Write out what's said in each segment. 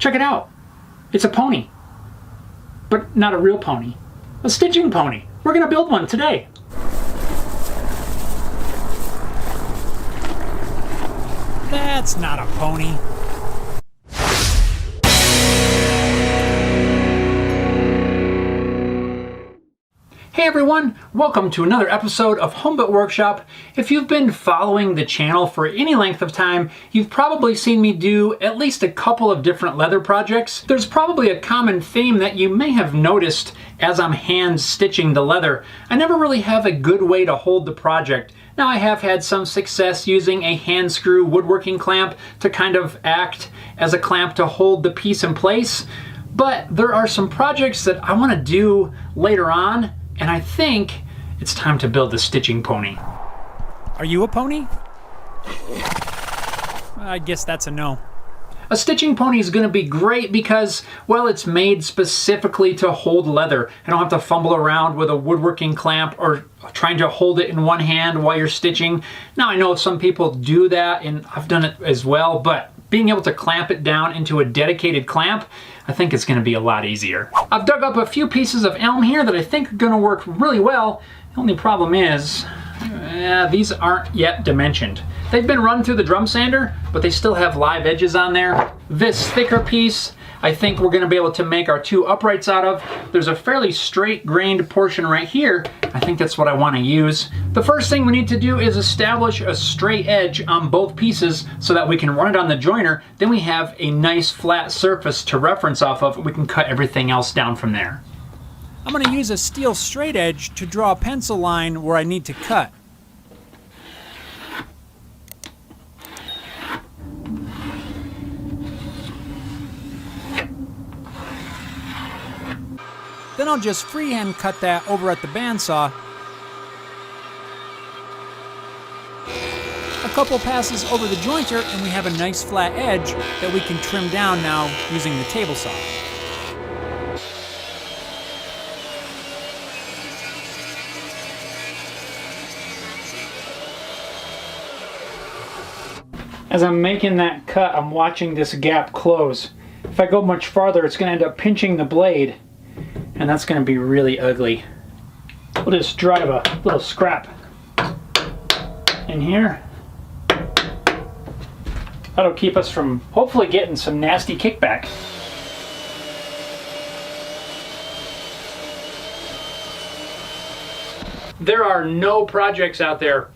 Check it out. It's a pony. But not a real pony. A stitching pony. We're gonna build one today. That's not a pony. Hey everyone, welcome to another episode of Homebuilt Workshop. If you've been following the channel for any length of time, you've probably seen me do at least a couple of different leather projects. There's probably a common theme that you may have noticed as I'm hand stitching the leather. I never really have a good way to hold the project. Now I have had some success using a hand screw woodworking clamp to kind of act as a clamp to hold the piece in place, but there are some projects that I want to do later on, and I think it's time to build a stitching pony. Are you a pony? I guess that's a no. A stitching pony is going to be great because, well, it's made specifically to hold leather. I don't have to fumble around with a woodworking clamp or trying to hold it in one hand while you're stitching. Now, I know some people do that, and I've done it as well, but being able to clamp it down into a dedicated clamp, I think it's going to be a lot easier. I've dug up a few pieces of elm here that I think are going to work really well. The only problem is, these aren't yet dimensioned. They've been run through the drum sander, but they still have live edges on there. This thicker piece, I think we're going to be able to make our two uprights out of. There's a fairly straight grained portion right here. I think that's what I want to use. The first thing we need to do is establish a straight edge on both pieces so that we can run it on the joiner. Then we have a nice flat surface to reference off of. We can cut everything else down from there. I'm going to use a steel straight edge to draw a pencil line where I need to cut. Then I'll just freehand cut that over at the bandsaw. A couple passes over the jointer and we have a nice flat edge that we can trim down now using the table saw. As I'm making that cut, I'm watching this gap close. If I go much farther, it's going to end up pinching the blade, and that's going to be really ugly. We'll just drive a little scrap in here. That'll keep us from hopefully getting some nasty kickback. There are no projects out there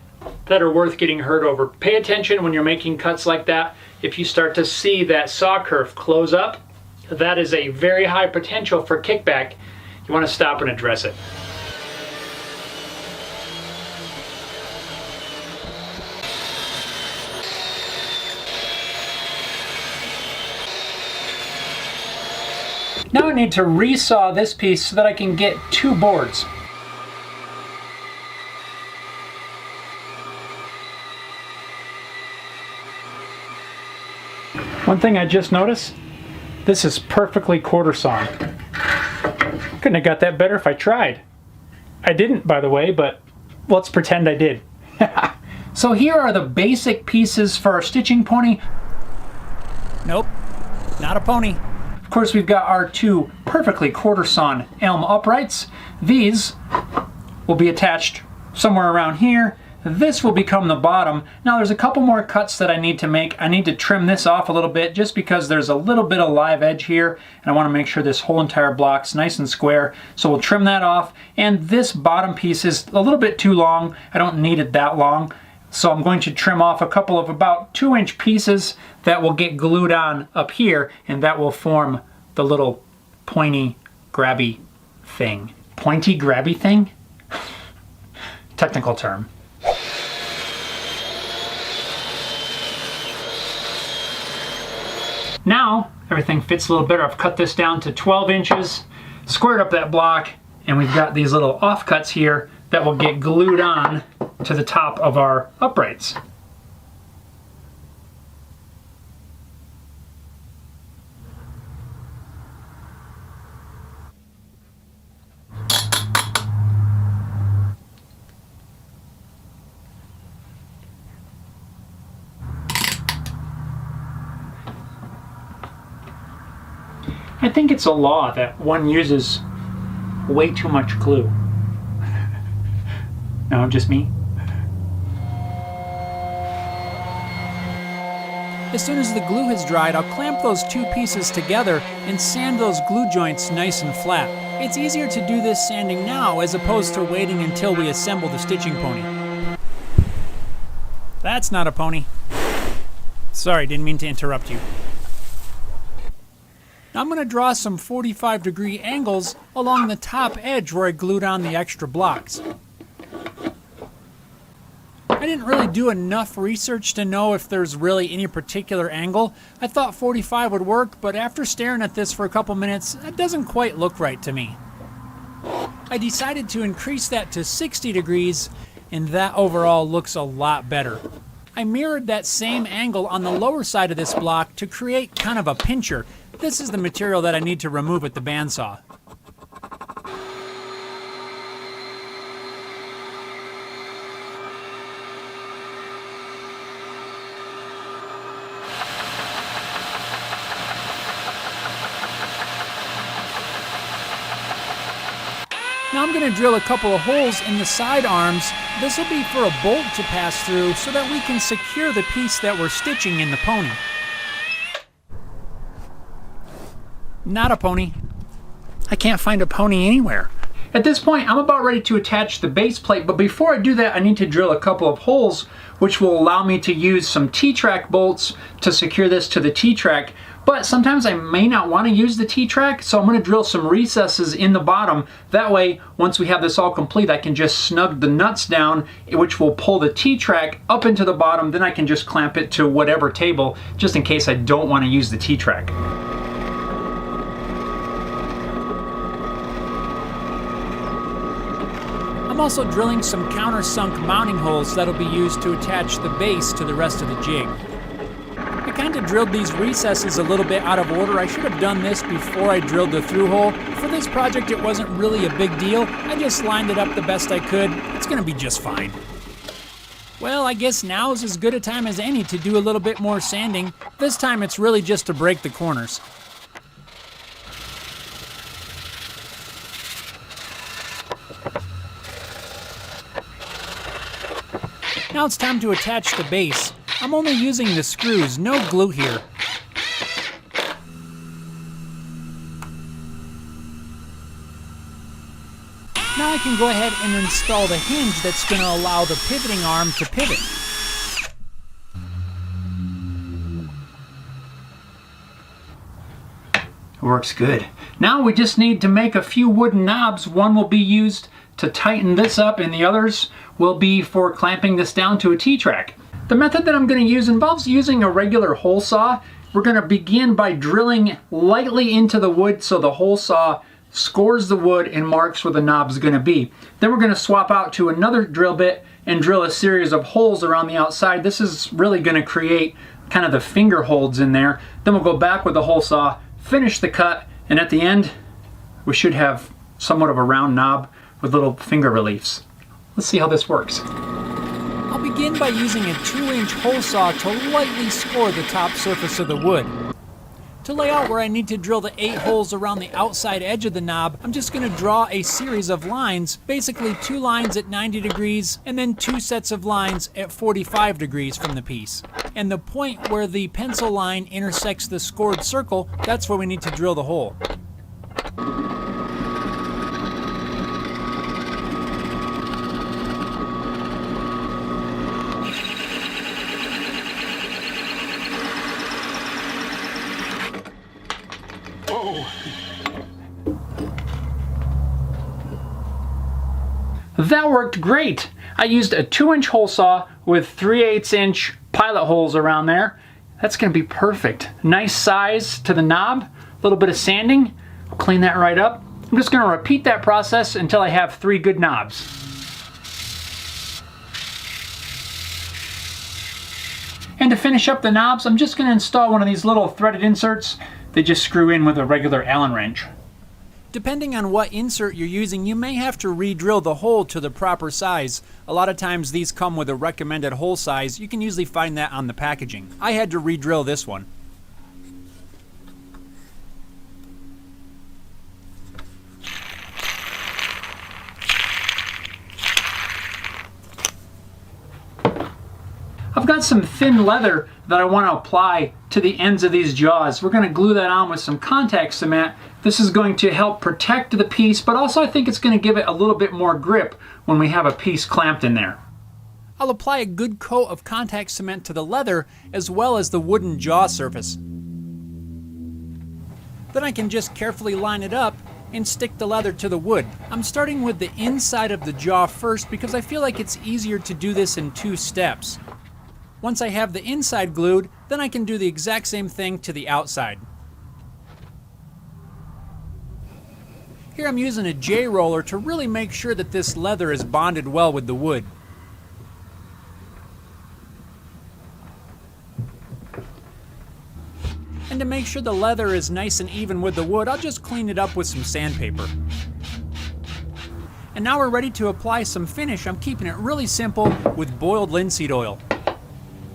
that are worth getting hurt over. Pay attention when you're making cuts like that. If you start to see that saw curve close up, that is a very high potential for kickback. You want to stop and address it. Now I need to resaw this piece so that I can get two boards. One thing I just noticed, this is perfectly quarter sawn. Couldn't have got that better if I tried. I didn't, by the way, but let's pretend I did. So here are the basic pieces for our stitching pony. Nope, not a pony. Of course, we've got our two perfectly quarter sawn elm uprights. These will be attached somewhere around here. This will become the bottom. Now there's a couple more cuts that I need to make. I need to trim this off a little bit just because there's a little bit of live edge here, and I want to make sure this whole entire block's nice and square. So we'll trim that off, and this bottom piece is a little bit too long. I don't need it that long. So I'm going to trim off a couple of about 2-inch pieces that will get glued on up here, and that will form the little pointy grabby thing. Pointy grabby thing? Technical term. Now, everything fits a little better. I've cut this down to 12 inches, squared up that block, and we've got these little offcuts here that will get glued on to the top of our uprights. I think it's a law that one uses way too much glue. No, just me. As soon as the glue has dried, I'll clamp those two pieces together and sand those glue joints nice and flat. It's easier to do this sanding now as opposed to waiting until we assemble the stitching pony. That's not a pony. Sorry, didn't mean to interrupt you. Now I'm going to draw some 45-degree angles along the top edge where I glued on the extra blocks. I didn't really do enough research to know if there's really any particular angle. I thought 45 would work, but after staring at this for a couple minutes, it doesn't quite look right to me. I decided to increase that to 60 degrees, and that overall looks a lot better. I mirrored that same angle on the lower side of this block to create kind of a pincher. This is the material that I need to remove with the bandsaw. Now I'm going to drill a couple of holes in the side arms. This will be for a bolt to pass through so that we can secure the piece that we're stitching in the pony. Not a pony. I can't find a pony anywhere. At this point, I'm about ready to attach the base plate, but before I do that, I need to drill a couple of holes, which will allow me to use some T-track bolts to secure this to the T-track. But sometimes I may not want to use the T-track, so I'm going to drill some recesses in the bottom. That way, once we have this all complete, I can just snug the nuts down, which will pull the T-track up into the bottom. Then I can just clamp it to whatever table, just in case I don't want to use the T-track. I'm also drilling some countersunk mounting holes that'll be used to attach the base to the rest of the jig. I kind of drilled these recesses a little bit out of order. I should have done this before I drilled the through hole. For this project, it wasn't really a big deal. I just lined it up the best I could. It's going to be just fine. Well, I guess now is as good a time as any to do a little bit more sanding. This time it's really just to break the corners. Now it's time to attach the base. I'm only using the screws, no glue here. Now I can go ahead and install the hinge that's going to allow the pivoting arm to pivot. It works good. Now we just need to make a few wooden knobs. One will be used to tighten this up and the others will be for clamping this down to a T-track. The method that I'm going to use involves using a regular hole saw. We're going to begin by drilling lightly into the wood so the hole saw scores the wood and marks where the knob is going to be. Then we're going to swap out to another drill bit and drill a series of holes around the outside. This is really going to create kind of the finger holds in there. Then we'll go back with the hole saw, finish the cut, and at the end we should have somewhat of a round knob with little finger reliefs. Let's see how this works. I'll begin by using a 2-inch hole saw to lightly score the top surface of the wood. To lay out where I need to drill the 8 holes around the outside edge of the knob, I'm just going to draw a series of lines, basically 2 lines at 90 degrees and then 2 sets of lines at 45 degrees from the piece. And the point where the pencil line intersects the scored circle, that's where we need to drill the hole. That worked great. I used a 2-inch hole saw with 3/8-inch pilot holes around there. That's going to be perfect. Nice size to the knob, a little bit of sanding. I'll clean that right up. I'm just going to repeat that process until I have 3 good knobs. And to finish up the knobs, I'm just going to install one of these little threaded inserts. They just screw in with a regular Allen wrench. Depending on what insert you're using, you may have to re-drill the hole to the proper size. A lot of times these come with a recommended hole size. You can usually find that on the packaging. I had to re-drill this one. got some thin leather that I want to apply to the ends of these jaws. We're going to glue that on with some contact cement. This is going to help protect the piece, but also I think it's going to give it a little bit more grip when we have a piece clamped in there. I'll apply a good coat of contact cement to the leather as well as the wooden jaw surface. Then I can just carefully line it up and stick the leather to the wood. I'm starting with the inside of the jaw first because I feel like it's easier to do this in 2 steps. Once I have the inside glued, then I can do the exact same thing to the outside. Here I'm using a J-roller to really make sure that this leather is bonded well with the wood. And to make sure the leather is nice and even with the wood, I'll just clean it up with some sandpaper. And now we're ready to apply some finish. I'm keeping it really simple with boiled linseed oil.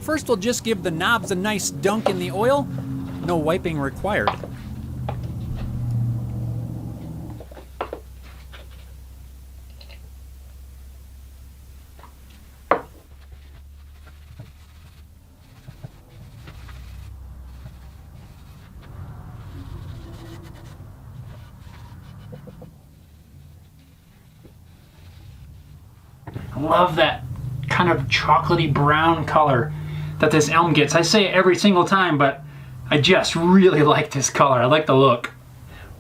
First we'll just give the knobs a nice dunk in the oil. No wiping required. I love that kind of chocolatey brown color that this elm gets. I say it every single time, but I just really like this color. I like the look.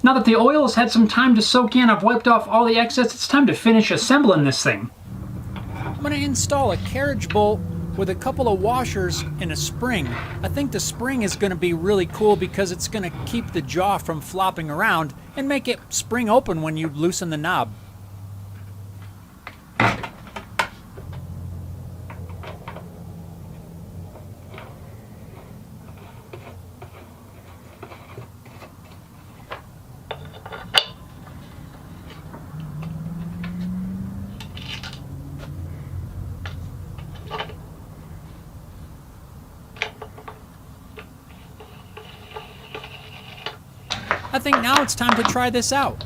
Now that the oil has had some time to soak in, I've wiped off all the excess. It's time to finish assembling this thing. I'm going to install a carriage bolt with a couple of washers and a spring. I think the spring is going to be really cool because it's going to keep the jaw from flopping around and make it spring open when you loosen the knob. I think now it's time to try this out.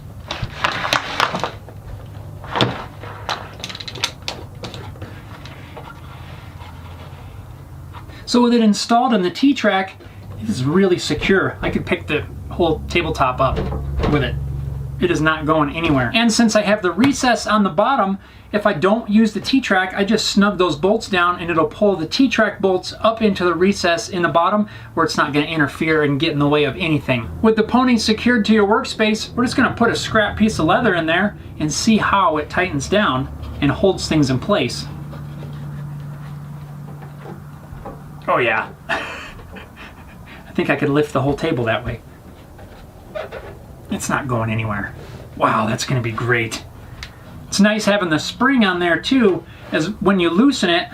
So with it installed in the T-track, it is really secure. I could pick the whole tabletop up with it. It is not going anywhere. And since I have the recess on the bottom, if I don't use the T-track, I just snug those bolts down and it'll pull the T-track bolts up into the recess in the bottom where it's not going to interfere and get in the way of anything. With the pony secured to your workspace, we're just going to put a scrap piece of leather in there and see how it tightens down and holds things in place. Oh yeah. I think I could lift the whole table that way. It's not going anywhere. Wow, that's going to be great. It's nice having the spring on there too, as when you loosen it,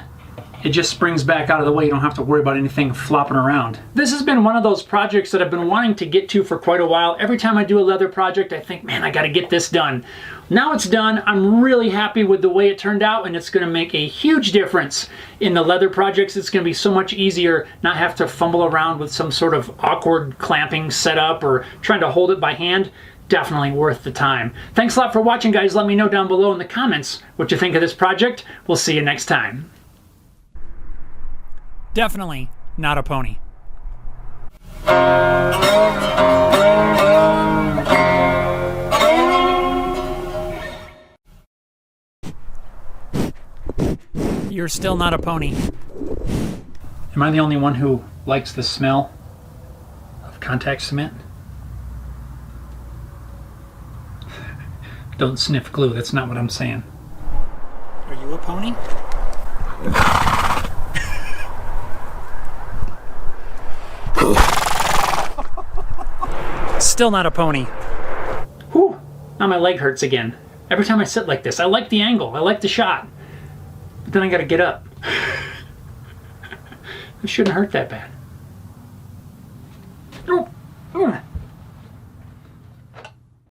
it just springs back out of the way. You don't have to worry about anything flopping around. This has been one of those projects that I've been wanting to get to for quite a while. Every time I do a leather project, I think, man, I got to get this done. Now it's done. I'm really happy with the way it turned out, and it's going to make a huge difference in the leather projects. It's going to be so much easier not have to fumble around with some sort of awkward clamping setup or trying to hold it by hand. Definitely worth the time. Thanks a lot for watching, guys. Let me know down below in the comments what you think of this project. We'll see you next time. Definitely not a pony. You're still not a pony. Am I the only one who likes the smell of contact cement? Don't sniff glue, that's not what I'm saying. Are you a pony? Still not a pony. Whew, now my leg hurts again. Every time I sit like this, I like the angle, I like the shot. But then I gotta get up. It shouldn't hurt that bad.